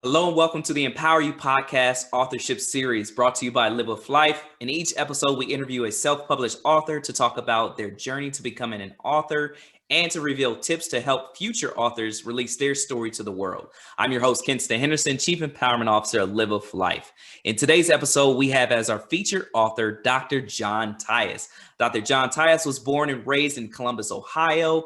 Hello and welcome to the Empower You Podcast Authorship Series brought to you by Lyfe. In each episode, we interview a self-published author to talk about their journey to becoming an author and to reveal tips to help future authors release their story to the world. I'm your host, Kenston Henderson, Chief Empowerment Officer at Lyfe. In today's episode, we have as our featured author, Dr. John Tyus. Dr. John Tyus was born and raised in Columbus, Ohio.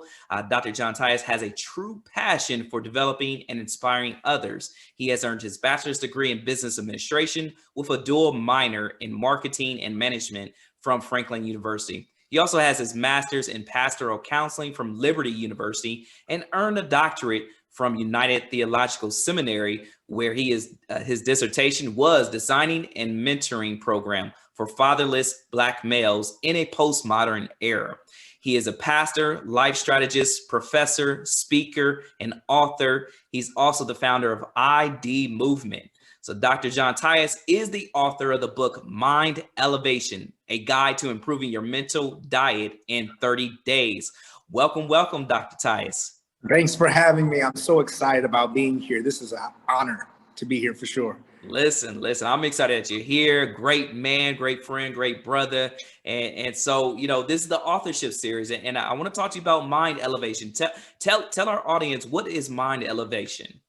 Dr. John Tyus has a true passion for developing and inspiring others. He has earned his bachelor's degree in business administration with a dual minor in marketing and management from Franklin University. He also has his master's in pastoral counseling from Liberty University and earned a doctorate from United Theological Seminary, where his dissertation was designing and mentoring program for fatherless Black males in a postmodern era. He is a pastor, life strategist, professor, speaker, and author. He's also the founder of ID Movement. So Dr. John Tyus is the author of the book Mind Elevation, a guide to improving your mental diet in 30 days. Welcome, Dr. Tyus. Thanks for having me. I'm so excited about being here. This is an honor to be here for sure. Listen, I'm excited that you're here. Great man, great friend, great brother. And so, this is the authorship series. And I want to talk to you about Mind Elevation. Tell our audience, what is Mind Elevation?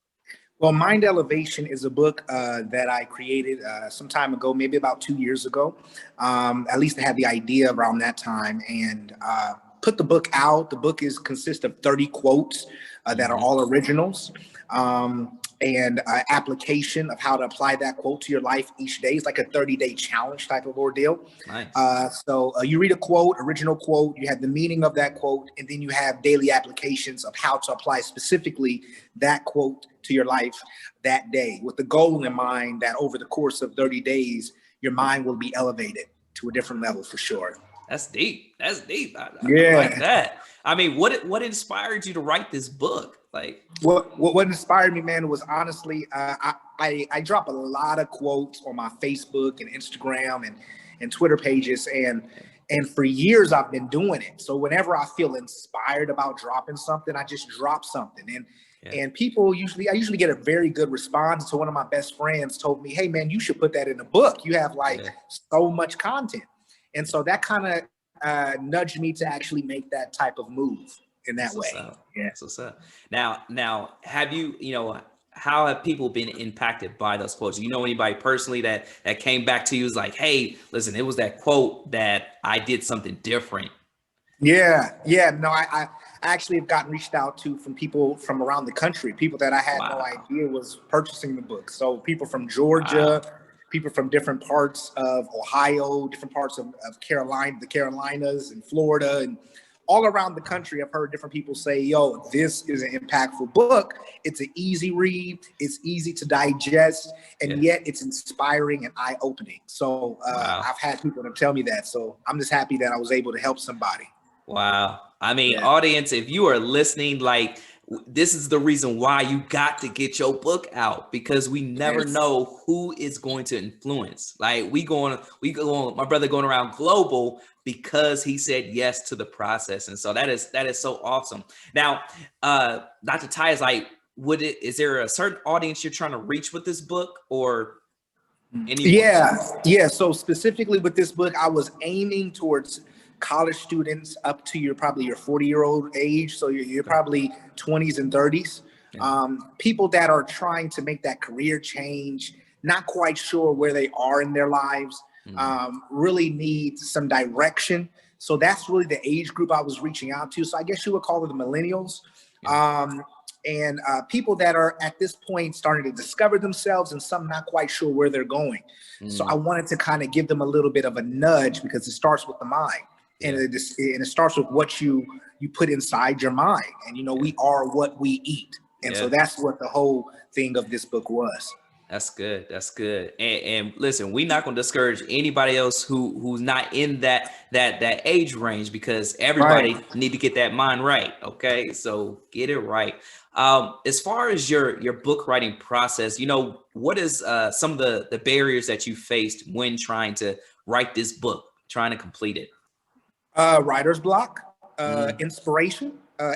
Well, Mind Elevation is a book that I created some time ago, maybe about 2 years ago. At least I had the idea around that time and put the book out. The book consists of 30 quotes that are all originals. And application of how to apply that quote to your life each day. It's like a 30-day challenge type of ordeal. Nice. So you read a quote, original quote, you have the meaning of that quote, and then you have daily applications of how to apply specifically that quote to your life that day, with the goal in mind that over the course of 30 days, your mind will be elevated to a different level for sure. That's deep. I Yeah. like that. I mean, what inspired you to write this book? Like, what inspired me, man, was honestly, I drop a lot of quotes on my Facebook and Instagram and Twitter pages, and for years I've been doing it. So whenever I feel inspired about dropping something, I just drop something, and people I usually get a very good response. So one of my best friends told me, "Hey, man, you should put that in a book. You have so much content," and so that kind of nudged me to actually make that type of move in that way. Yeah. So now have you, how have people been impacted by those quotes? You know anybody personally that came back to you was like, hey, listen, it was that quote that I did something different? Yeah. No, I actually have gotten reached out to from people from around the country, people that I had no idea was purchasing the book. So people from Georgia, people from different parts of Ohio, different parts of Carolina, the Carolinas and Florida, and all around the country. I've heard different people say, yo, this is an impactful book. It's an easy read. It's easy to digest. And yet it's inspiring and eye-opening. So I've had people to tell me that. So I'm just happy that I was able to help somebody. Wow. I mean, audience, if you are listening, this is the reason why you got to get your book out, because we never know who is going to influence. Like we go on, my brother going around global because he said yes to the process. And so that is so awesome. Now, Dr. Tyus, is there a certain audience you're trying to reach with this book, or anyone? Yeah. So specifically with this book, I was aiming towards college students up to probably your 40-year-old age. So you're probably 20s and 30s. People that are trying to make that career change, not quite sure where they are in their lives, really need some direction. So that's really the age group I was reaching out to. So I guess you would call it the millennials. And people that are at this point starting to discover themselves and some not quite sure where they're going. So I wanted to kind of give them a little bit of a nudge, because it starts with the mind. And it starts with what you put inside your mind. And, we are what we eat. And so that's what the whole thing of this book was. That's good. And listen, we're not going to discourage anybody else who's not in that age range, because everybody need to get that mind right. Okay. So get it right. As far as your book writing process, what is some of the barriers that you faced when trying to write this book, trying to complete it? Writer's block, inspiration.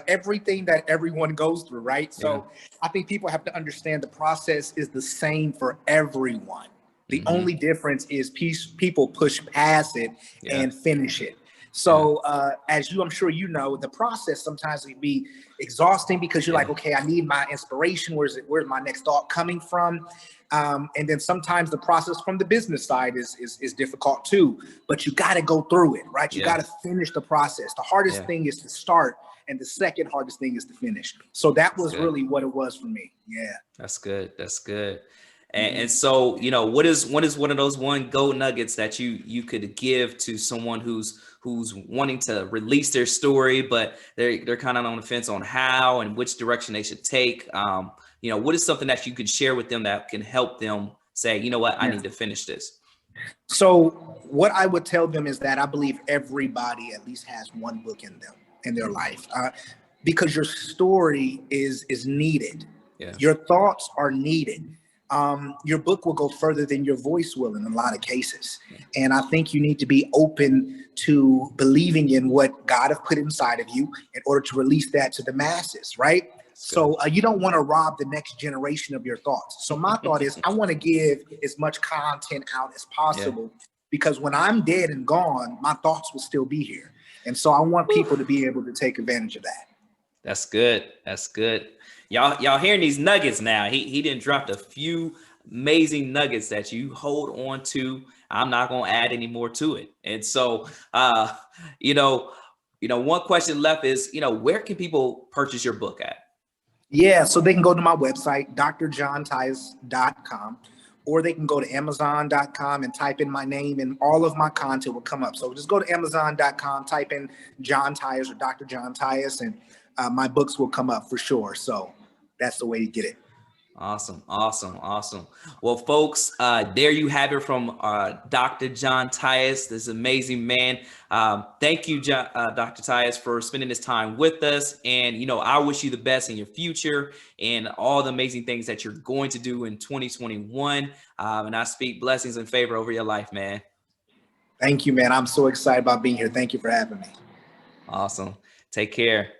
everything that everyone goes through, right? So Yeah. I think people have to understand the process is the same for everyone. The Mm-hmm. only difference is people push past it Yeah. and finish it. Yeah. So as I'm sure you know, the process sometimes can be exhausting because you're like, okay, I need my inspiration. Where's my next thought coming from? And then sometimes the process from the business side is difficult too. But you got to go through it, right? You got to finish the process. The hardest thing is to start, and the second hardest thing is to finish. So that was really what it was for me. Yeah. That's good. That's good. And so, what is one of those gold nuggets that you could give to someone who's wanting to release their story, but they're kind of on the fence on how and which direction they should take? What is something that you could share with them that can help them say, you know what, I need to finish this? So what I would tell them is that I believe everybody at least has one book in their life, because your story is needed. Yeah. Your thoughts are needed. Your book will go further than your voice will in a lot of cases. And I think you need to be open to believing in what God has put inside of you in order to release that to the masses, right? So you don't want to rob the next generation of your thoughts. So my thought is I want to give as much content out as possible, because when I'm dead and gone, my thoughts will still be here. And so I want people to be able to take advantage of that. That's good. That's good. Y'all hearing these nuggets now. He didn't drop a few amazing nuggets that you hold on to. I'm not gonna add any more to it. And so one question left is, where can people purchase your book at? Yeah, so they can go to my website, drjohntyus.com, or they can go to amazon.com and type in my name and all of my content will come up. So just go to amazon.com, type in John Tyus or Dr. John Tyus, and my books will come up for sure. So that's the way to get it. Awesome. Well, folks, there you have it from Dr. John Tyus, this amazing man. Thank you, Dr. Tyus, for spending this time with us. And, I wish you the best in your future and all the amazing things that you're going to do in 2021. And I speak blessings and favor over your life, man. Thank you, man. I'm so excited about being here. Thank you for having me. Awesome. Take care.